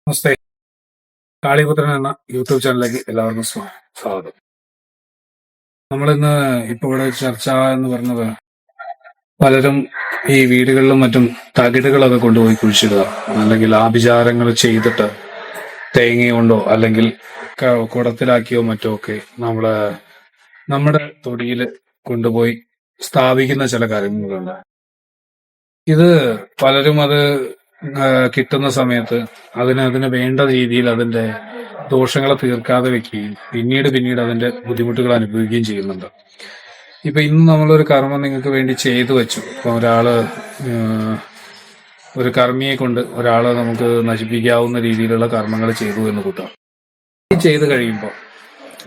നമസ്തേ. കാളിപുത്രൻ എന്ന യൂട്യൂബ് ചാനലിലേക്ക് എല്ലാവർക്കും സ്വാഗതം. നമ്മളിന്ന് ഇപ്പൊ ഇവിടെ ചർച്ച എന്ന് പറഞ്ഞത് പലരും ഈ വീടുകളിലും മറ്റും തകിടുകളൊക്കെ കൊണ്ടുപോയി കുഴിച്ചിടുക, അല്ലെങ്കിൽ ആഭിചാരങ്ങൾ ചെയ്തിട്ട് തേങ്ങ കൊണ്ടോ അല്ലെങ്കിൽ കുടത്തിലാക്കിയോ മറ്റോ ഒക്കെ നമ്മുടെ തൊടിയിൽ കൊണ്ടുപോയി സ്ഥാപിക്കുന്ന ചില കാര്യങ്ങളുണ്ട്. ഇത് പലരും അത് കിട്ടുന്ന സമയത്ത് അതിന് വേണ്ട രീതിയിൽ അതിന്റെ ദോഷങ്ങളെ തീർക്കാതെ വെക്കുകയും പിന്നീട് അതിന്റെ ബുദ്ധിമുട്ടുകൾ അനുഭവിക്കുകയും ചെയ്യുന്നുണ്ട്. ഇപ്പൊ ഇന്ന് നമ്മളൊരു കർമ്മം നിങ്ങൾക്ക് വേണ്ടി ചെയ്തു വെച്ചു. ഇപ്പൊ ഒരു കർമ്മിയെ കൊണ്ട് ഒരാളെ നമുക്ക് നശിപ്പിക്കാവുന്ന രീതിയിലുള്ള കർമ്മങ്ങൾ ചെയ്തു എന്ന് കൂട്ടാം. ഈ ചെയ്ത് കഴിയുമ്പോൾ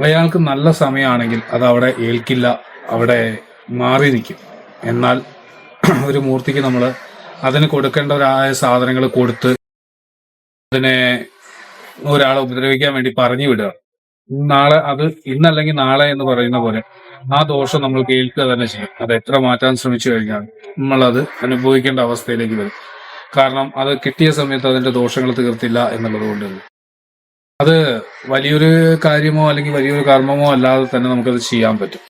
അയാൾക്ക് നല്ല സമയമാണെങ്കിൽ അത് അവിടെ ഏൽക്കില്ല, അവിടെ മാറി നിൽക്കും. എന്നാൽ ഒരു മൂർത്തിക്ക് നമ്മൾ അതിന് കൊടുക്കേണ്ടവരായ സാധനങ്ങൾ കൊടുത്ത് അതിനെ ഒരാളെ ഉപദ്രവിക്കാൻ വേണ്ടി പറഞ്ഞു വിടുക. ഇന്നല്ലെങ്കിൽ നാളെ എന്ന് പറയുന്ന പോലെ ആ ദോഷം നമ്മൾ കേൾക്കുക തന്നെ ചെയ്യും. അത് എത്ര മാറ്റാൻ ശ്രമിച്ചു കഴിഞ്ഞാൽ നമ്മൾ അത് അനുഭവിക്കേണ്ട അവസ്ഥയിലേക്ക് വരും. കാരണം അത് കിട്ടിയ സമയത്ത് അതിന്റെ ദോഷങ്ങൾ തീർത്തില്ല എന്നുള്ളത് കൊണ്ട് അത് വലിയൊരു കാര്യമോ അല്ലെങ്കിൽ വലിയൊരു കർമ്മമോ അല്ലാതെ തന്നെ നമുക്കത് ചെയ്യാൻ പറ്റും.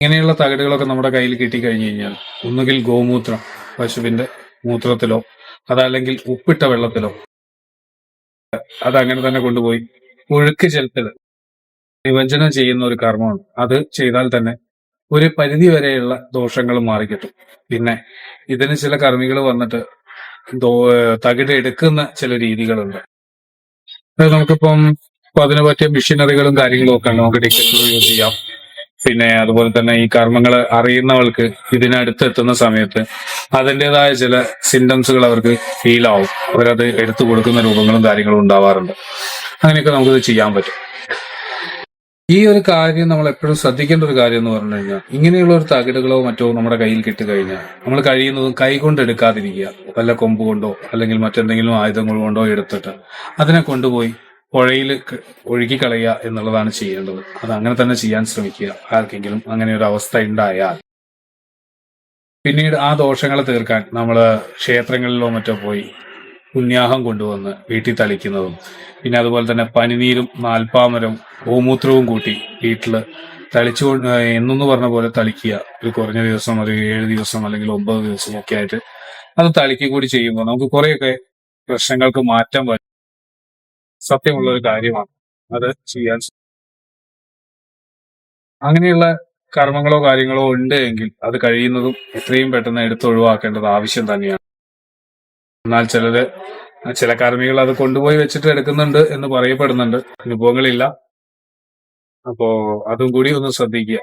ഇങ്ങനെയുള്ള തകിടുകളൊക്കെ നമ്മുടെ കയ്യിൽ കിട്ടിക്കഴിഞ്ഞു കഴിഞ്ഞാൽ ഒന്നുകിൽ ഗോമൂത്രം, പശുവിന്റെ മൂത്രത്തിലോ അതല്ലെങ്കിൽ ഉപ്പിട്ട വെള്ളത്തിലോ അതങ്ങനെ തന്നെ കൊണ്ടുപോയി ഒഴുക്ക് ജലത്തില് നിമജ്ജനം ചെയ്യുന്ന ഒരു കർമ്മമാണ്. അത് ചെയ്താൽ തന്നെ ഒരു പരിധി വരെയുള്ള ദോഷങ്ങൾ മാറിക്കിട്ടും. പിന്നെ ഇതിന് ചില കർമ്മികൾ വന്നിട്ട് തകിട് എടുക്കുന്ന ചില രീതികളുണ്ട്. നമുക്കിപ്പം അതിന് പറ്റിയ മെഷീനറികളും കാര്യങ്ങളും ഒക്കെ നമുക്ക് ടിക്കറ്റ് യൂസ് ചെയ്യാം. പിന്നെ അതുപോലെ തന്നെ ഈ കർമ്മങ്ങൾ അറിയുന്നവർക്ക് ഇതിനടുത്ത് എത്തുന്ന സമയത്ത് അതിൻ്റെതായ ചില സിംറ്റംസുകൾ അവർക്ക് ഫീൽ ആവും. അവരത് എടുത്തു കൊടുക്കുന്ന രൂപങ്ങളും കാര്യങ്ങളും ഉണ്ടാവാറുണ്ട്. അങ്ങനെയൊക്കെ നമുക്കിത് ചെയ്യാൻ പറ്റും. ഈ ഒരു കാര്യം നമ്മൾ എപ്പോഴും ശ്രദ്ധിക്കേണ്ട ഒരു കാര്യം എന്ന് പറഞ്ഞു കഴിഞ്ഞാൽ, ഇങ്ങനെയുള്ള ഒരു തകിടുകളോ മറ്റോ നമ്മുടെ കയ്യിൽ കിട്ടിക്കഴിഞ്ഞാൽ നമ്മൾ കഴിയുന്നതും കൈ കൊണ്ട് എടുക്കാതിരിക്കുക. വല്ല കൊമ്പ് കൊണ്ടോ അല്ലെങ്കിൽ മറ്റെന്തെങ്കിലും ആയുധങ്ങൾ കൊണ്ടോ എടുത്തിട്ട് അതിനെ കൊണ്ടുപോയി പുഴയിൽ ഒഴുകിക്കളയുക എന്നുള്ളതാണ് ചെയ്യേണ്ടത്. അത് അങ്ങനെ തന്നെ ചെയ്യാൻ ശ്രമിക്കുക. ആർക്കെങ്കിലും അങ്ങനെ ഒരു അവസ്ഥ ഉണ്ടായാൽ പിന്നീട് ആ ദോഷങ്ങളെ തീർക്കാൻ നമ്മൾ ക്ഷേത്രങ്ങളിലോ മറ്റോ പോയി പുണ്യാഹം കൊണ്ടുവന്ന് വീട്ടിൽ തളിക്കുന്നതും, പിന്നെ അതുപോലെ തന്നെ പനിനീരും നാൽപ്പാമരവും ഗോമൂത്രവും കൂട്ടി വീട്ടില് തളിച്ചുകൊണ്ട് എന്നു പറഞ്ഞ പോലെ തളിക്കുക. ഒരു കുറഞ്ഞ ദിവസം, ഒരു 7 ദിവസം അല്ലെങ്കിൽ 9 ദിവസം ഒക്കെ ആയിട്ട് അത് തളിക്കുക കൂടി ചെയ്യുമ്പോൾ നമുക്ക് കുറെയൊക്കെ പ്രശ്നങ്ങൾക്ക് മാറ്റം വരും. സത്യമുള്ള ഒരു കാര്യമാണ് അത് ചെയ്യാൻ. അങ്ങനെയുള്ള കർമ്മങ്ങളോ കാര്യങ്ങളോ ഉണ്ട് എങ്കിൽ അത് കഴിയുന്നതും എത്രയും പെട്ടെന്ന് എടുത്തൊഴിവാക്കേണ്ടത് ആവശ്യം തന്നെയാണ്. എന്നാൽ ചില കർമ്മികൾ അത് കൊണ്ടുപോയി വെച്ചിട്ട് എടുക്കുന്നുണ്ട് എന്ന് പറയപ്പെടുന്നുണ്ട്. അനുഭവങ്ങളില്ല. അപ്പോ അതും കൂടി ഒന്ന് ശ്രദ്ധിക്കുക.